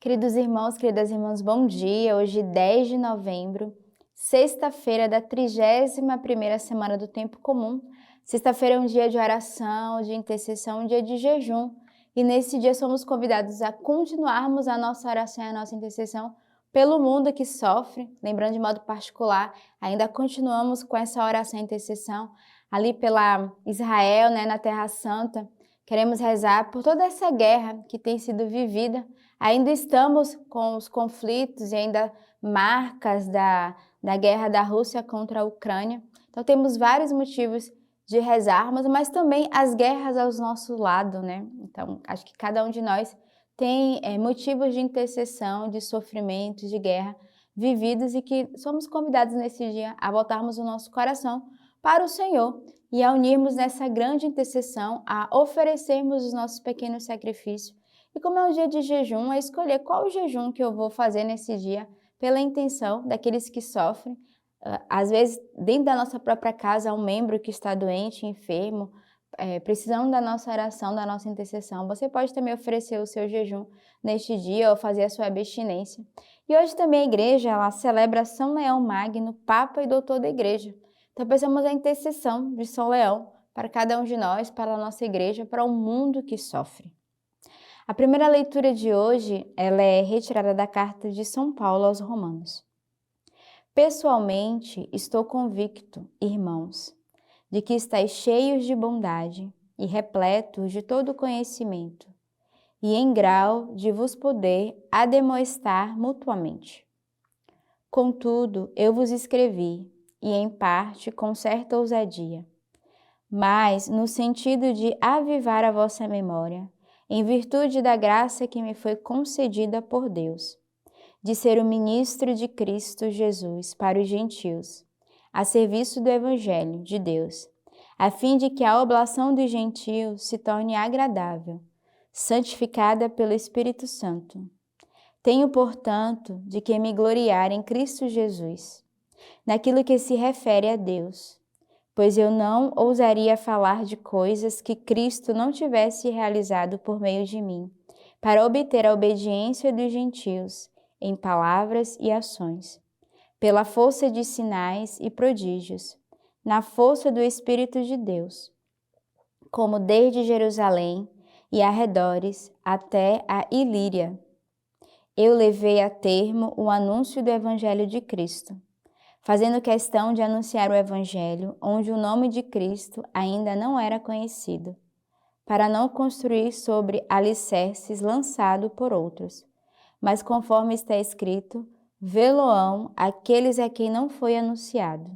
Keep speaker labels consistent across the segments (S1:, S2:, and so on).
S1: Queridos irmãos, queridas irmãs, bom dia. Hoje, 10 de novembro, sexta-feira da 31ª semana do Tempo Comum. Sexta-feira é um dia de oração, de intercessão, um dia de jejum. E nesse dia somos convidados a continuarmos a nossa oração e a nossa intercessão pelo mundo que sofre. Lembrando de modo particular, ainda continuamos com essa oração e intercessão ali pela Israel, na Terra Santa. Queremos rezar por toda essa guerra que tem sido vivida. Ainda estamos com os conflitos e ainda marcas da guerra da Rússia contra a Ucrânia. Então temos vários motivos de rezarmos, mas também as guerras ao nosso lado, Então acho que cada um de nós tem motivos de intercessão, de sofrimento, de guerra vividos e que somos convidados nesse dia a voltarmos o nosso coração para o Senhor e a unirmos nessa grande intercessão, a oferecermos os nossos pequenos sacrifícios. E como é um dia de jejum, é escolher qual o jejum que eu vou fazer nesse dia, pela intenção daqueles que sofrem. Às vezes, dentro da nossa própria casa, há um membro que está doente, enfermo, precisando da nossa oração, da nossa intercessão. Você pode também oferecer o seu jejum neste dia ou fazer a sua abstinência. E hoje também a igreja ela celebra São Leão Magno, Papa e Doutor da Igreja. Então pensamos a intercessão de São Leão para cada um de nós, para a nossa igreja, para o mundo que sofre. A primeira leitura de hoje, ela é retirada da carta de São Paulo aos Romanos. Pessoalmente, estou convicto, irmãos, de que estáis cheios de bondade e repletos de todo conhecimento, e em grau de vos poder ademoestar mutuamente. Contudo, eu vos escrevi, e em parte com certa ousadia, mas no sentido de avivar a vossa memória, em virtude da graça que me foi concedida por Deus, de ser o ministro de Cristo Jesus para os gentios, a serviço do Evangelho de Deus, a fim de que a oblação dos gentios se torne agradável, santificada pelo Espírito Santo. Tenho, portanto, de que me gloriar em Cristo Jesus, naquilo que se refere a Deus, pois eu não ousaria falar de coisas que Cristo não tivesse realizado por meio de mim, para obter a obediência dos gentios, em palavras e ações, pela força de sinais e prodígios, na força do Espírito de Deus, como desde Jerusalém e arredores até a Ilíria. Eu levei a termo o anúncio do Evangelho de Cristo, fazendo questão de anunciar o Evangelho onde o nome de Cristo ainda não era conhecido, para não construir sobre alicerces lançados por outros, mas conforme está escrito, vê-lo-ão aqueles a quem não foi anunciado,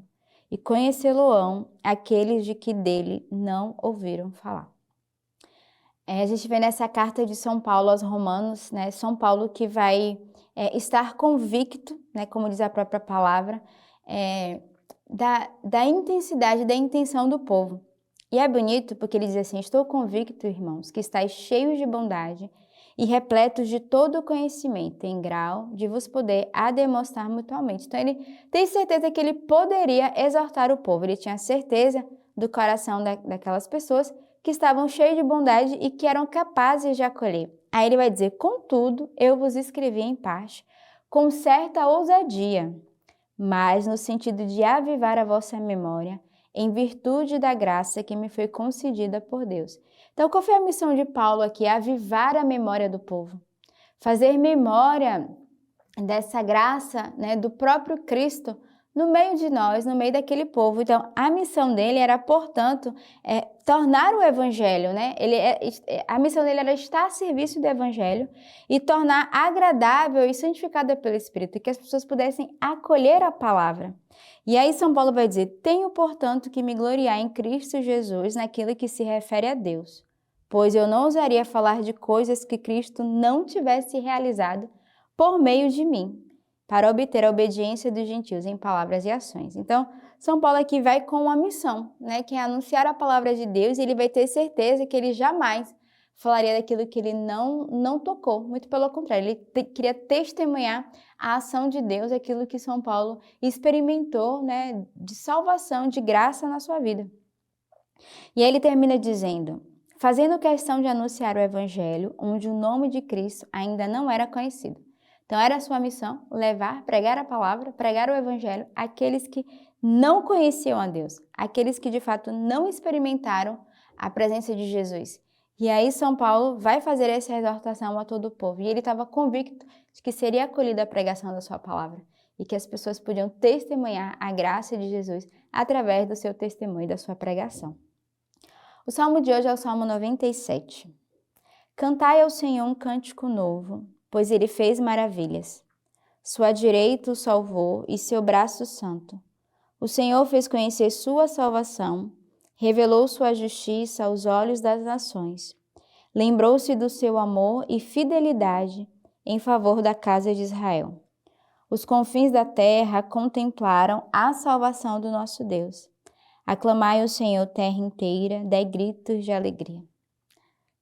S1: e conhecê-lo-ão aqueles de que dele não ouviram falar. A gente vê nessa carta de São Paulo aos Romanos, São Paulo que vai estar convicto, como diz a própria palavra, da intensidade, da intenção do povo. E é bonito porque ele diz assim, estou convicto, irmãos, que estáis cheios de bondade e repletos de todo conhecimento, em grau de vos poder ademonstrar mutuamente. Então ele tem certeza que ele poderia exortar o povo, ele tinha certeza do coração daquelas pessoas que estavam cheios de bondade e que eram capazes de acolher. Aí ele vai dizer, contudo, eu vos escrevi em parte, com certa ousadia, mas no sentido de avivar a vossa memória, em virtude da graça que me foi concedida por Deus. Então, qual foi a missão de Paulo aqui? Avivar a memória do povo. Fazer memória dessa graça, do próprio Cristo no meio de nós, no meio daquele povo. Então, a missão dele era, portanto, tornar o Evangelho, a missão dele era estar a serviço do Evangelho e tornar agradável e santificada pelo Espírito, que as pessoas pudessem acolher a palavra. E aí São Paulo vai dizer, tenho, portanto, que me gloriar em Cristo Jesus naquilo que se refere a Deus, pois eu não ousaria falar de coisas que Cristo não tivesse realizado por meio de mim, para obter a obediência dos gentios em palavras e ações. Então, São Paulo aqui vai com uma missão, que é anunciar a palavra de Deus, e ele vai ter certeza que ele jamais falaria daquilo que ele não tocou, muito pelo contrário, ele queria testemunhar a ação de Deus, aquilo que São Paulo experimentou, de salvação, de graça na sua vida. E aí ele termina dizendo, fazendo questão de anunciar o Evangelho, onde o nome de Cristo ainda não era conhecido. Então, era a sua missão levar, pregar a palavra, pregar o Evangelho àqueles que não conheciam a Deus, aqueles que de fato não experimentaram a presença de Jesus. E aí São Paulo vai fazer essa exortação a todo o povo. E ele estava convicto de que seria acolhida a pregação da sua palavra e que as pessoas podiam testemunhar a graça de Jesus através do seu testemunho e da sua pregação. O salmo de hoje é o Salmo 97. Cantai ao Senhor um cântico novo, pois ele fez maravilhas. Sua direita o salvou e seu braço santo. O Senhor fez conhecer sua salvação, revelou sua justiça aos olhos das nações. Lembrou-se do seu amor e fidelidade em favor da casa de Israel. Os confins da terra contemplaram a salvação do nosso Deus. Aclamai ao Senhor, terra inteira, dai gritos de alegria.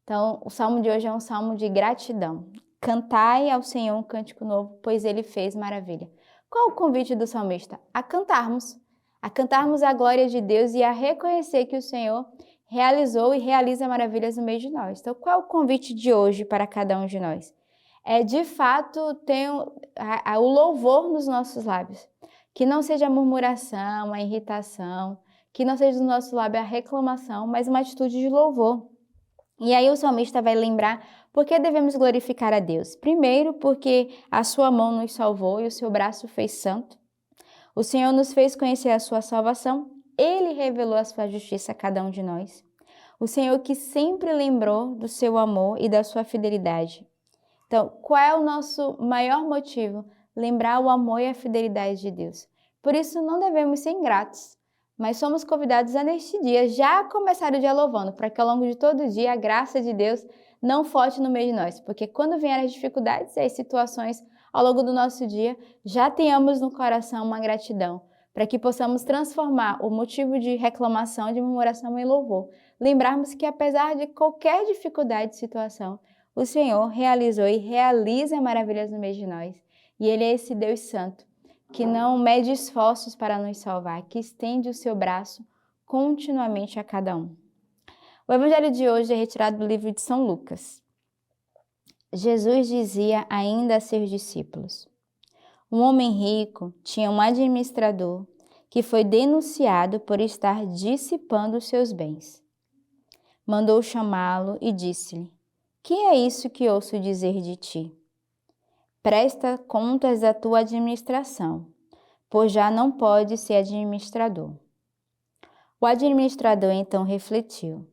S1: Então, o salmo de hoje é um salmo de gratidão. Cantai ao Senhor um cântico novo, pois ele fez maravilha. Qual o convite do salmista? A cantarmos a glória de Deus e a reconhecer que o Senhor realizou e realiza maravilhas no meio de nós. Então, qual é o convite de hoje para cada um de nós? É, de fato, ter o louvor nos nossos lábios. Que não seja a murmuração, a irritação, que não seja do nosso lábio a reclamação, mas uma atitude de louvor. E aí o salmista vai lembrar por que devemos glorificar a Deus. Primeiro, porque a sua mão nos salvou e o seu braço fez santo. O Senhor nos fez conhecer a sua salvação. Ele revelou a sua justiça a cada um de nós. O Senhor que sempre lembrou do seu amor e da sua fidelidade. Então, qual é o nosso maior motivo? Lembrar o amor e a fidelidade de Deus. Por isso, não devemos ser ingratos. Mas somos convidados a, neste dia, já começar o dia louvando, para que ao longo de todo o dia a graça de Deus não falte no meio de nós. Porque quando vierem as dificuldades e as situações ao longo do nosso dia, já tenhamos no coração uma gratidão, para que possamos transformar o motivo de reclamação, de murmuração em louvor. Lembrarmos que apesar de qualquer dificuldade de situação, o Senhor realizou e realiza maravilhas no meio de nós. E Ele é esse Deus Santo, que não mede esforços para nos salvar, que estende o seu braço continuamente a cada um. O evangelho de hoje é retirado do livro de São Lucas. Jesus dizia ainda a seus discípulos: um homem rico tinha um administrador que foi denunciado por estar dissipando os seus bens. Mandou chamá-lo e disse-lhe: que é isso que ouço dizer de ti? Presta contas da tua administração, pois já não pode ser administrador. O administrador então refletiu: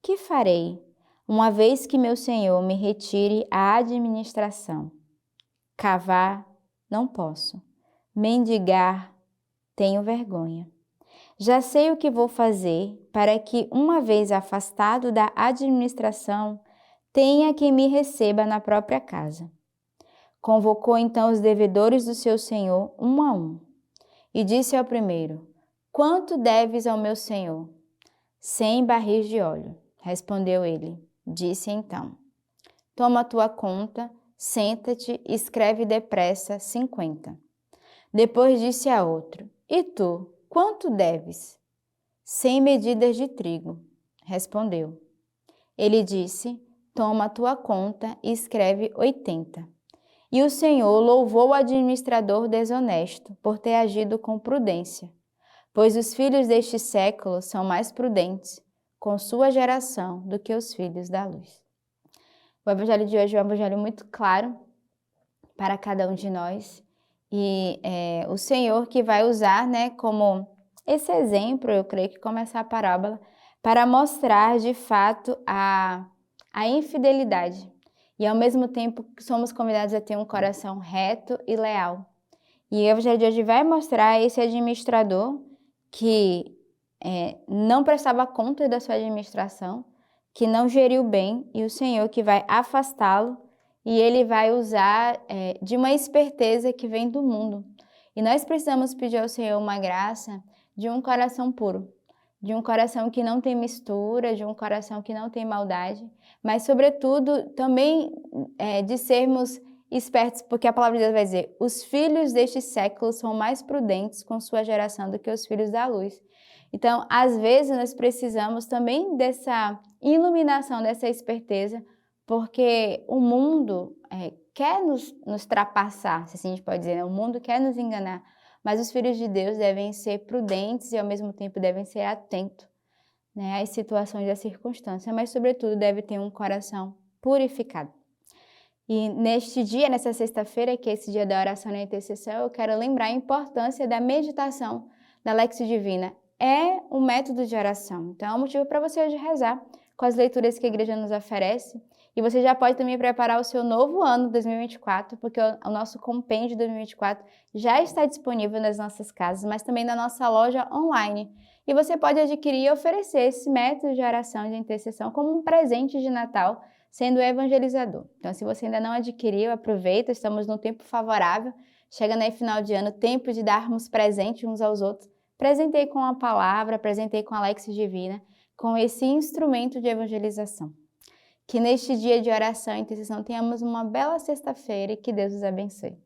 S1: que farei, uma vez que meu senhor me retire a administração? Cavar, não posso. Mendigar, tenho vergonha. Já sei o que vou fazer para que, uma vez afastado da administração, tenha quem me receba na própria casa. Convocou então os devedores do seu senhor, um a um, e disse ao primeiro: quanto deves ao meu senhor? 100 barris de óleo, respondeu ele. Disse então: toma a tua conta, senta-te e escreve depressa 50. Depois disse a outro: e tu, quanto deves? 100 medidas de trigo, respondeu. Ele disse: toma a tua conta e escreve 80. E o Senhor louvou o administrador desonesto por ter agido com prudência, pois os filhos deste século são mais prudentes com sua geração do que os filhos da luz. O evangelho de hoje é um evangelho muito claro para cada um de nós e é o Senhor que vai usar, como esse exemplo, eu creio que como essa parábola, para mostrar de fato a infidelidade. E ao mesmo tempo somos convidados a ter um coração reto e leal. E o evangelho de hoje vai mostrar esse administrador que não prestava conta da sua administração, que não geriu bem, e o Senhor que vai afastá-lo e ele vai usar de uma esperteza que vem do mundo. E nós precisamos pedir ao Senhor uma graça de um coração puro, de um coração que não tem mistura, de um coração que não tem maldade, mas, sobretudo, também de sermos espertos, porque a palavra de Deus vai dizer: os filhos deste século são mais prudentes com sua geração do que os filhos da luz. Então, às vezes, nós precisamos também dessa iluminação dessa esperteza, porque o mundo quer nos ultrapassar, se assim a gente pode dizer, né? O mundo quer nos enganar, mas os filhos de Deus devem ser prudentes e ao mesmo tempo devem ser atentos, né, às situações e às circunstâncias, mas sobretudo deve ter um coração purificado. E neste dia, nessa sexta-feira, que é esse dia da oração e intercessão, eu quero lembrar a importância da meditação da Lexio Divina. É um método de oração, então é um motivo para você hoje rezar com as leituras que a igreja nos oferece. E você já pode também preparar o seu novo ano 2024, porque o nosso compêndio 2024 já está disponível nas nossas casas, mas também na nossa loja online. E você pode adquirir e oferecer esse método de oração e de intercessão como um presente de Natal, sendo evangelizador. Então, se você ainda não adquiriu, aproveita, estamos num tempo favorável, chegando aí final de ano, tempo de darmos presente uns aos outros. Presentei com a palavra, presentei com a Lexio Divina, com esse instrumento de evangelização. Que neste dia de oração e intercessão tenhamos uma bela sexta-feira e que Deus os abençoe.